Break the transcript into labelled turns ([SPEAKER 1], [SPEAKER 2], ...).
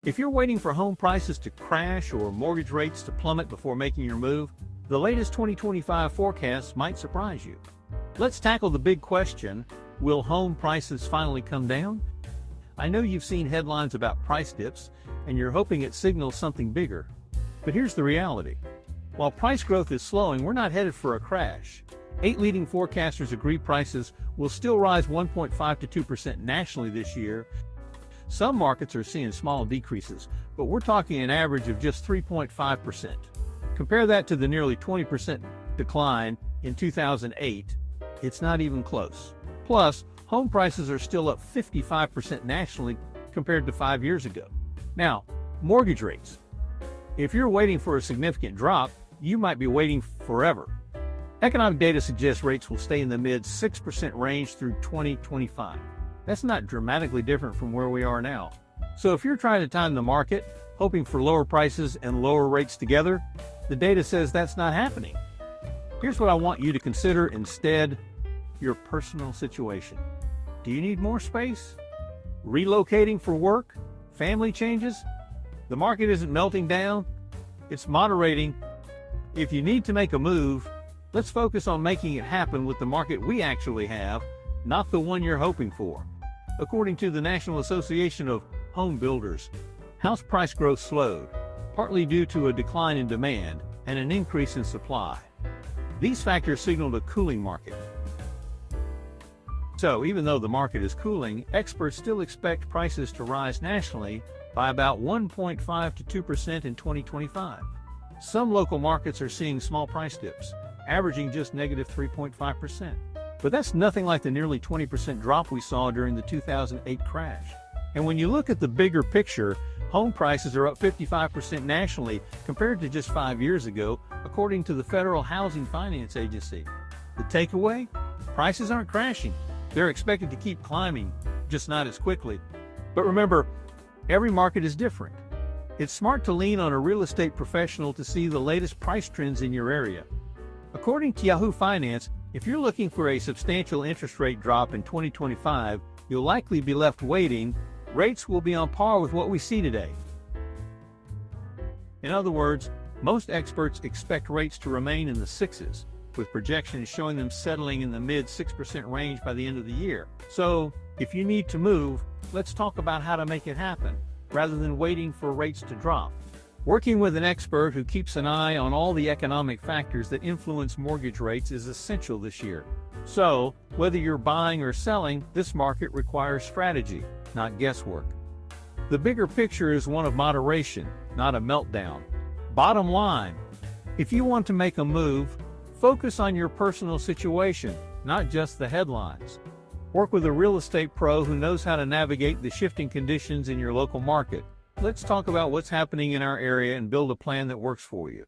[SPEAKER 1] If you're waiting for home prices to crash or mortgage rates to plummet before making your move, the latest 2025 forecasts might surprise you. Let's tackle the big question, will home prices finally come down? I know you've seen headlines about price dips, and you're hoping it signals something bigger. But here's the reality. While price growth is slowing, we're not headed for a crash. 8 leading forecasters agree prices will still rise 1.5 to 2% nationally this year. Some markets are seeing small decreases, but we're talking an average of just 3.5%. Compare that to the nearly 20% decline in 2008. It's not even close. Plus, home prices are still up 55% nationally compared to 5 years ago. Now, mortgage rates. If you're waiting for a significant drop, you might be waiting forever. Economic data suggests rates will stay in the mid-6% range through 2025. That's not dramatically different from where we are now. So if you're trying to time the market, hoping for lower prices and lower rates together, the data says that's not happening. Here's what I want you to consider instead: your personal situation. Do you need more space? Relocating for work? Family changes? The market isn't melting down, it's moderating. If you need to make a move, let's focus on making it happen with the market we actually have, not the one you're hoping for. According to the National Association of Home Builders, house price growth slowed, partly due to a decline in demand and an increase in supply. These factors signaled a cooling market. So even though the market is cooling, experts still expect prices to rise nationally by about 1.5 to 2% in 2025. Some local markets are seeing small price dips, averaging just negative 3.5%. But that's nothing like the nearly 20% drop we saw during the 2008 crash. And when you look at the bigger picture, home prices are up 55% nationally compared to just 5 years ago, according to the Federal Housing Finance Agency. The takeaway? Prices aren't crashing. They're expected to keep climbing, just not as quickly. But remember, every market is different. It's smart to lean on a real estate professional to see the latest price trends in your area. According to Yahoo Finance, if you're looking for a substantial interest rate drop in 2025, you'll likely be left waiting. Rates will be on par with what we see today. In other words, most experts expect rates to remain in the sixes, with projections showing them settling in the mid-6% range by the end of the year. So, if you need to move, let's talk about how to make it happen, rather than waiting for rates to drop. Working with an expert who keeps an eye on all the economic factors that influence mortgage rates is essential this year. So, whether you're buying or selling, this market requires strategy, not guesswork. The bigger picture is one of moderation, not a meltdown. Bottom line, if you want to make a move, focus on your personal situation, not just the headlines. Work with a real estate pro who knows how to navigate the shifting conditions in your local market. Let's talk about what's happening in our area and build a plan that works for you.